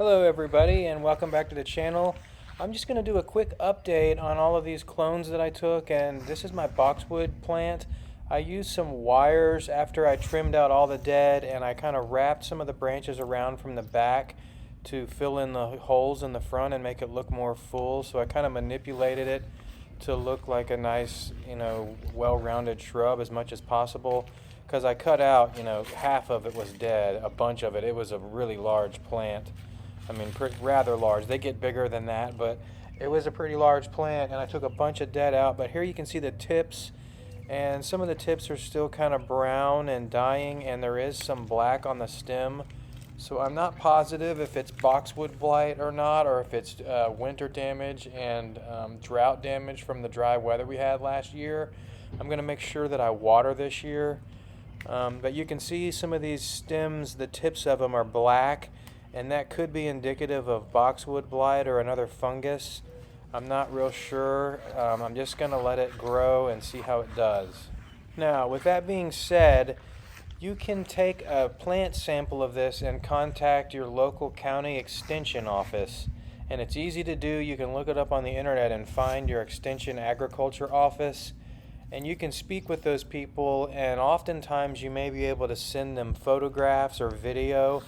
Hello everybody and welcome back to the channel. I'm just going to do a quick update on all of these clones that I took, and this is my boxwood plant. I used some wires after I trimmed out all the dead, and I kind of wrapped some of the branches around from the back to fill in the holes in the front and make it look more full. So I kind of manipulated it to look like a nice, well-rounded shrub as much as possible, because I cut out, half of it was dead, a bunch of it. It was a really large plant. I mean, rather large. They get bigger than that, but it was a pretty large plant, and I took a bunch of dead out. But here you can see the tips, and some of the tips are still kind of brown and dying, and there is some black on the stem. So I'm not positive if it's boxwood blight or not, or if it's winter damage and drought damage from the dry weather we had last year. I'm going to make sure that I water this year. But you can see some of these stems, the tips of them are black, and that could be indicative of boxwood blight or another fungus. I'm not real sure. I'm just going to let it grow and see how it does. Now, with that being said, you can take a plant sample of this and contact your local county extension office. And it's easy to do. You can look it up on the internet and find your extension agriculture office. And you can speak with those people, and oftentimes you may be able to send them photographs or video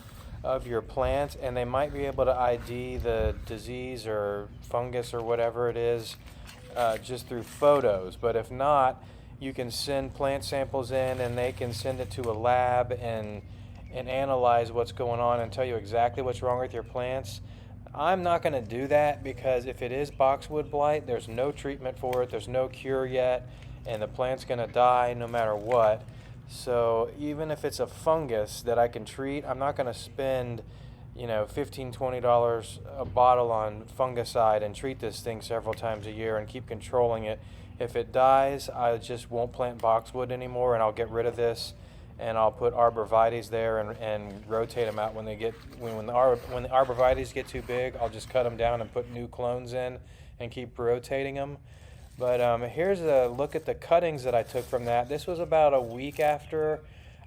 of your plant, and they might be able to ID the disease or fungus or whatever it is just through photos. But if not, you can send plant samples in, and they can send it to a lab and analyze what's going on and tell you exactly what's wrong with your plants. I'm not going to do that, because if it is boxwood blight, there's no treatment for it, there's no cure yet, and the plant's going to die no matter what. So even if it's a fungus that I can treat, I'm not going to spend, $15, $20 a bottle on fungicide and treat this thing several times a year and keep controlling it. If it dies, I just won't plant boxwood anymore, and I'll get rid of this, and I'll put Arborvitaes there and rotate them out when the Arborvitaes get too big. I'll just cut them down and put new clones in and keep rotating them. But here's a look at the cuttings that I took from that. This was about a week after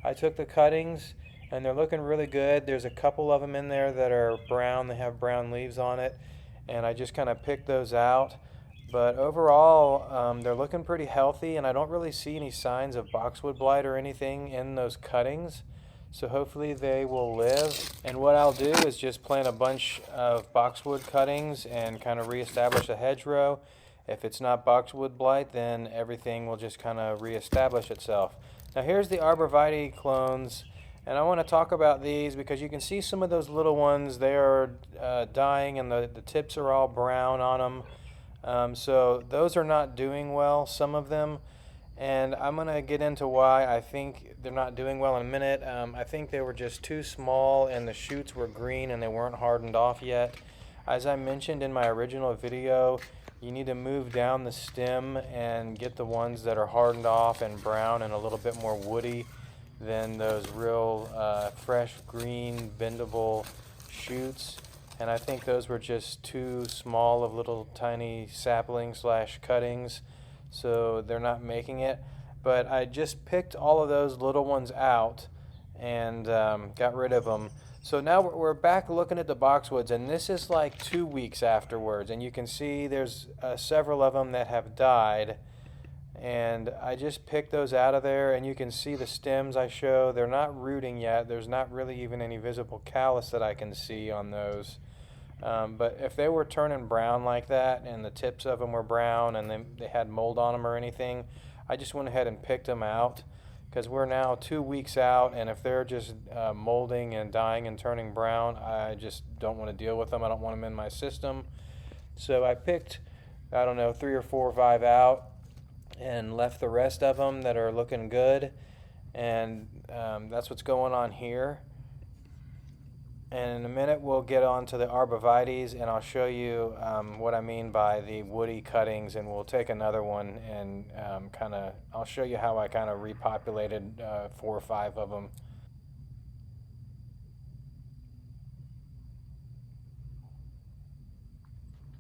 I took the cuttings, and they're looking really good. There's a couple of them in there that are brown. They have brown leaves on it, and I just kind of picked those out. But overall, they're looking pretty healthy, and I don't really see any signs of boxwood blight or anything in those cuttings. So hopefully they will live. And what I'll do is just plant a bunch of boxwood cuttings and kind of reestablish a hedgerow. If it's not boxwood blight, then everything will just kind of reestablish itself. Now here's the Arborvitae clones, and I want to talk about these because you can see some of those little ones. They are dying, and the tips are all brown on them. So those are not doing well, some of them. And I'm going to get into why I think they're not doing well in a minute. I think they were just too small, and the shoots were green and they weren't hardened off yet. As I mentioned in my original video, you need to move down the stem and get the ones that are hardened off and brown and a little bit more woody than those real fresh green bendable shoots. And I think those were just too small of little tiny saplings / cuttings, so they're not making it. But I just picked all of those little ones out and got rid of them. So now we're back looking at the boxwoods, and this is like 2 weeks afterwards, and you can see there's several of them that have died, and I just picked those out of there, and you can see the stems I show. They're not rooting yet. There's not really even any visible callus that I can see on those. But if they were turning brown like that, and the tips of them were brown, and they had mold on them or anything, I just went ahead and picked them out, because we're now 2 weeks out, and if they're just molding and dying and turning brown, I just don't want to deal with them. I don't want them in my system. So I picked, 3 or 4 or 5 out and left the rest of them that are looking good. And that's what's going on here. And in a minute we'll get on to the Arborvitaes, and I'll show you what I mean by the woody cuttings, and we'll take another one and I'll show you how I kind of repopulated 4 or 5 of them.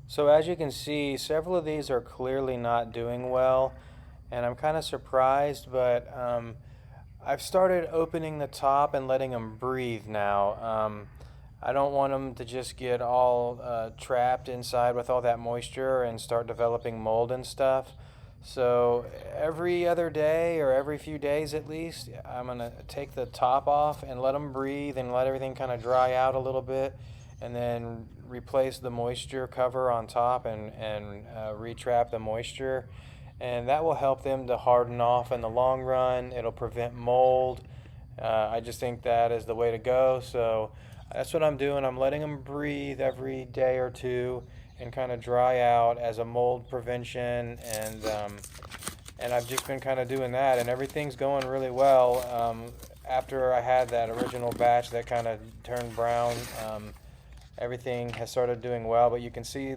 So as you can see, several of these are clearly not doing well, and I'm kind of surprised, but I've started opening the top and letting them breathe now. I don't want them to just get all trapped inside with all that moisture and start developing mold and stuff. So every other day or every few days at least, I'm going to take the top off and let them breathe and let everything kind of dry out a little bit, and then replace the moisture cover on top and retrap the moisture. And that will help them to harden off in the long run. It'll prevent mold. I just think that is the way to go. So that's what I'm doing. I'm letting them breathe every day or two and kind of dry out as a mold prevention, and I've just been kind of doing that, and everything's going really well. After I had that original batch that kind of turned brown, everything has started doing well, but you can see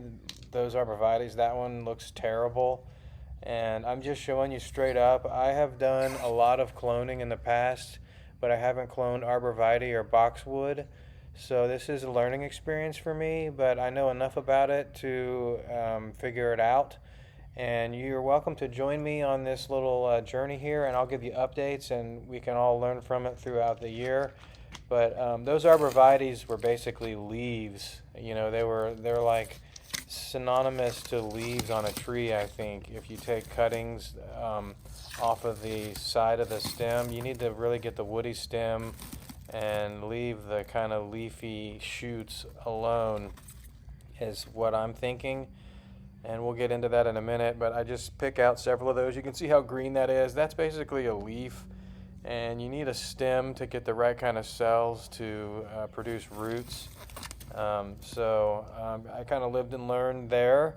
those Arborvitaes, that one looks terrible, and I'm just showing you straight up. I have done a lot of cloning in the past, but I haven't cloned Arborvitae or Boxwood. So this is a learning experience for me, but I know enough about it to figure it out. And you're welcome to join me on this little journey here, and I'll give you updates, and we can all learn from it throughout the year. But those Arborvitaes were basically leaves. You know, they're like synonymous to leaves on a tree, I think. If you take cuttings off of the side of the stem, you need to really get the woody stem and leave the kind of leafy shoots alone, is what I'm thinking. And we'll get into that in a minute, but I just pick out several of those. You can see how green that is. That's basically a leaf, and you need a stem to get the right kind of cells to produce roots. I kind of lived and learned there,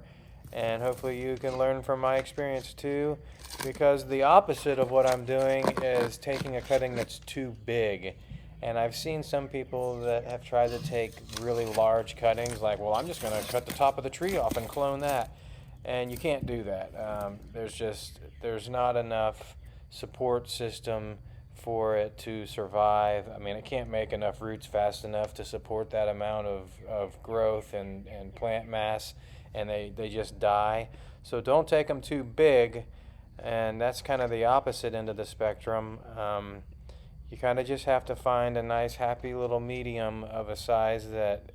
and hopefully you can learn from my experience too, because the opposite of what I'm doing is taking a cutting that's too big. And I've seen some people that have tried to take really large cuttings, like, well, I'm just going to cut the top of the tree off and clone that. And you can't do that. There's not enough support system for it to survive. I mean, it can't make enough roots fast enough to support that amount of growth and plant mass, and they just die. So don't take them too big, and that's kind of the opposite end of the spectrum. You kind of just have to find a nice, happy little medium of a size that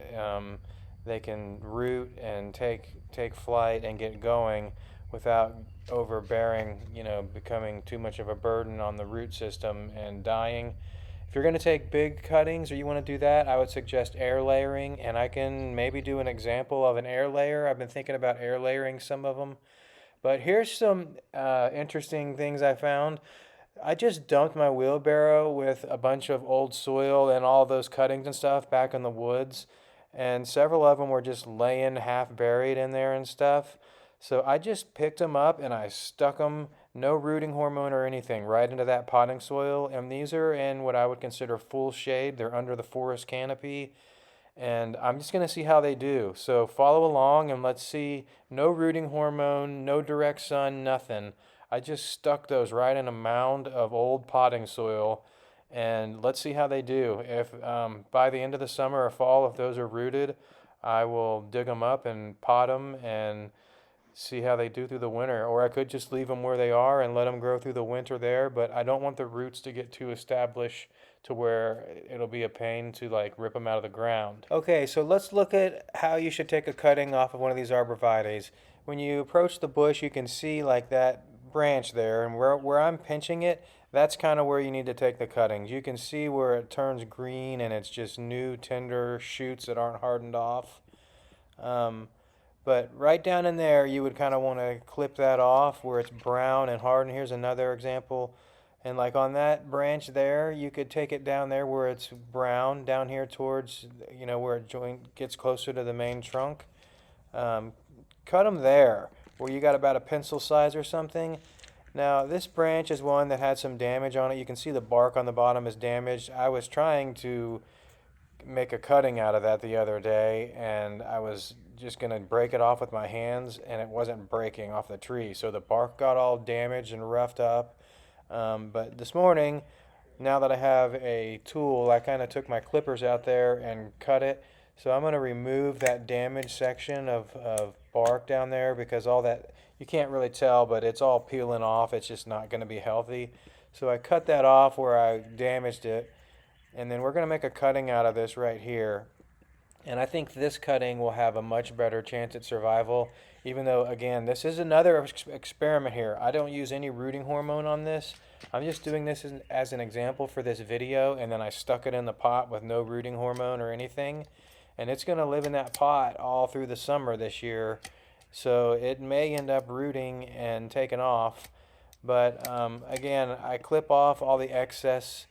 they can root and take flight and get going without overbearing, becoming too much of a burden on the root system and dying. If you're going to take big cuttings or you want to do that, I would suggest air layering, and I can maybe do an example of an air layer. I've been thinking about air layering some of them. But here's some interesting things I found. I just dumped my wheelbarrow with a bunch of old soil and all those cuttings and stuff back in the woods, and several of them were just laying half buried in there and stuff. So I just picked them up and I stuck them, no rooting hormone or anything, right into that potting soil. And these are in what I would consider full shade. They're under the forest canopy, and I'm just going to see how they do. So follow along and let's see. No rooting hormone, no direct sun, nothing. I just stuck those right in a mound of old potting soil, and let's see how they do. If by the end of the summer or fall, if those are rooted, I will dig them up and pot them and see how they do through the winter. Or I could just leave them where they are and let them grow through the winter there, but I don't want the roots to get too established to where it'll be a pain to like rip them out of the ground. Okay, so let's look at how you should take a cutting off of one of these Arborvitaes. When you approach the bush, you can see like that branch there, and where I'm pinching it, that's kind of where you need to take the cuttings. You can see where it turns green and it's just new tender shoots that aren't hardened off. But right down in there, you would kind of want to clip that off where it's brown and hardened. Here's another example. And like on that branch there, you could take it down there where it's brown, down here towards, where it gets closer to the main trunk. Cut them there, where you got about a pencil size or something. Now this branch is one that had some damage on it. You can see the bark on the bottom is damaged. I was trying to make a cutting out of that the other day, and I was just going to break it off with my hands, and it wasn't breaking off the tree. So the bark got all damaged and roughed up. But this morning, now that I have a tool, I kind of took my clippers out there and cut it. So I'm going to remove that damaged section of bark down there, because all that, you can't really tell, but it's all peeling off. It's just not going to be healthy. So I cut that off where I damaged it, and then we're going to make a cutting out of this right here. And I think this cutting will have a much better chance at survival, even though, again, this is another experiment here. I don't use any rooting hormone on this. I'm just doing this as an example for this video, and then I stuck it in the pot with no rooting hormone or anything. And it's going to live in that pot all through the summer this year. So it may end up rooting and taking off. But again, I clip off all the excess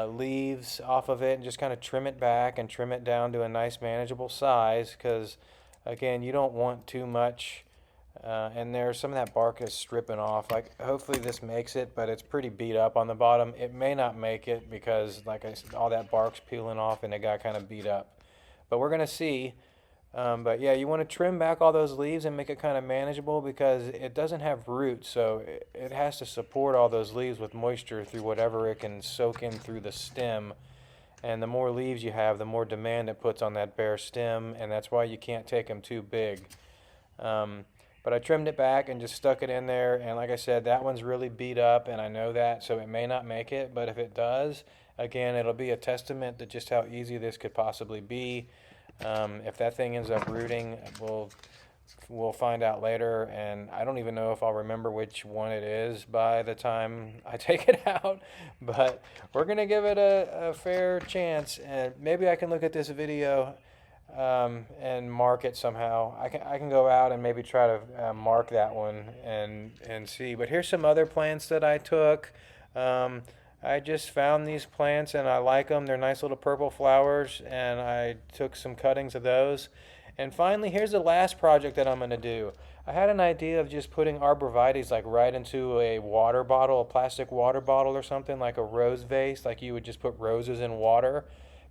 leaves off of it and just kind of trim it back and trim it down to a nice manageable size, because again, you don't want too much and there's some of that bark is stripping off. Like, hopefully this makes it, but it's pretty beat up on the bottom. It may not make it because, like I said, all that bark's peeling off and it got kind of beat up, but we're gonna see. But yeah, you want to trim back all those leaves and make it kind of manageable, because it doesn't have roots, so it has to support all those leaves with moisture through whatever it can soak in through the stem. And the more leaves you have, the more demand it puts on that bare stem, and that's why you can't take them too big. But I trimmed it back and just stuck it in there, and like I said, that one's really beat up, and I know that, so it may not make it, but if it does, again, it'll be a testament to just how easy this could possibly be. If that thing ends up rooting, we'll find out later, and I don't even know if I'll remember which one it is by the time I take it out, but we're gonna give it a fair chance, and maybe I can look at this video and mark it somehow. I can go out and maybe try to mark that one and see. But here's some other plants that I took. I just found these plants and I like them. They're nice little purple flowers, and I took some cuttings of those. And finally, here's the last project that I'm going to do. I had an idea of just putting Arborvitae like right into a water bottle, a plastic water bottle or something, like a rose vase, like you would just put roses in water.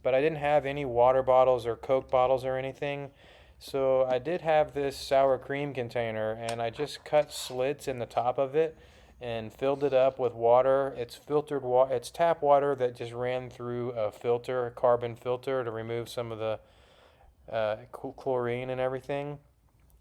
But I didn't have any water bottles or Coke bottles or anything. So I did have this sour cream container, and I just cut slits in the top of it and filled it up with water. It's filtered water. It's tap water that just ran through a filter, a carbon filter, to remove some of the chlorine and everything.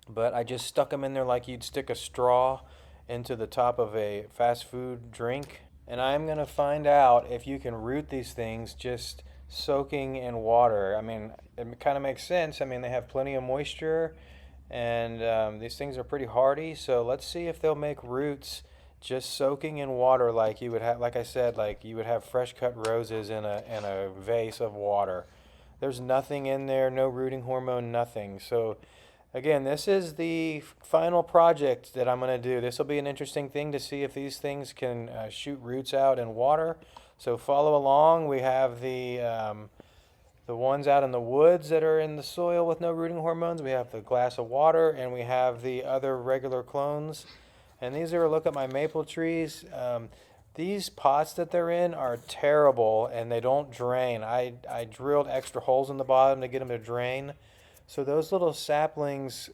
But I just stuck them in there like you'd stick a straw into the top of a fast food drink. And I'm going to find out if you can root these things just soaking in water. I mean, it kind of makes sense. I mean, they have plenty of moisture, and these things are pretty hardy. So let's see if they'll make roots just soaking in water, like you would have, like I said, like you would have fresh cut roses in a vase of water. There's nothing in there, no rooting hormone, nothing. So again, this is the final project that I'm going to do. This will be an interesting thing to see if these things can shoot roots out in water. So follow along. We have the ones out in the woods that are in the soil with no rooting hormones. We have the glass of water, and we have the other regular clones. And these are a look at my maple trees. These pots that they're in are terrible, and they don't drain. I drilled extra holes in the bottom to get them to drain. So those little saplings,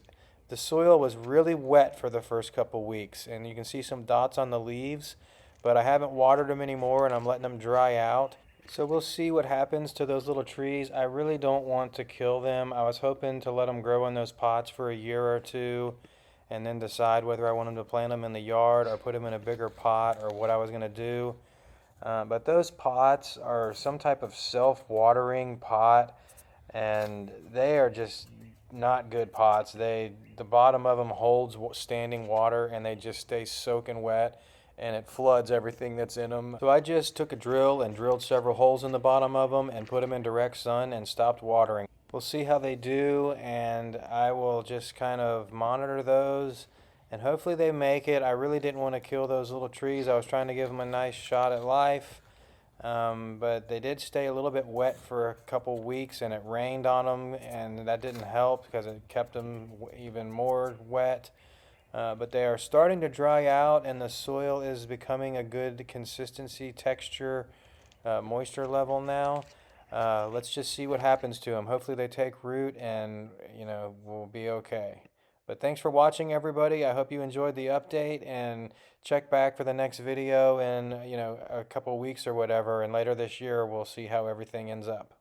the soil was really wet for the first couple weeks, and you can see some dots on the leaves, but I haven't watered them anymore, and I'm letting them dry out. So we'll see what happens to those little trees. I really don't want to kill them. I was hoping to let them grow in those pots for a year or two, and then decide whether I wanted to plant them in the yard or put them in a bigger pot, or what I was going to do. But those pots are some type of self-watering pot, and they are just not good pots. The bottom of them holds standing water, and they just stay soaking wet, and it floods everything that's in them. So I just took a drill and drilled several holes in the bottom of them and put them in direct sun and stopped watering. We'll see how they do, and I will just kind of monitor those, and hopefully they make it. I really didn't want to kill those little trees. I was trying to give them a nice shot at life, but they did stay a little bit wet for a couple weeks, and it rained on them, and that didn't help because it kept them even more wet. But they are starting to dry out, and the soil is becoming a good consistency, texture, moisture level now. Let's just see what happens to them. Hopefully they take root, and we'll be okay. But thanks for watching, everybody. I hope you enjoyed the update, and check back for the next video in a couple weeks or whatever, and later this year we'll see how everything ends up.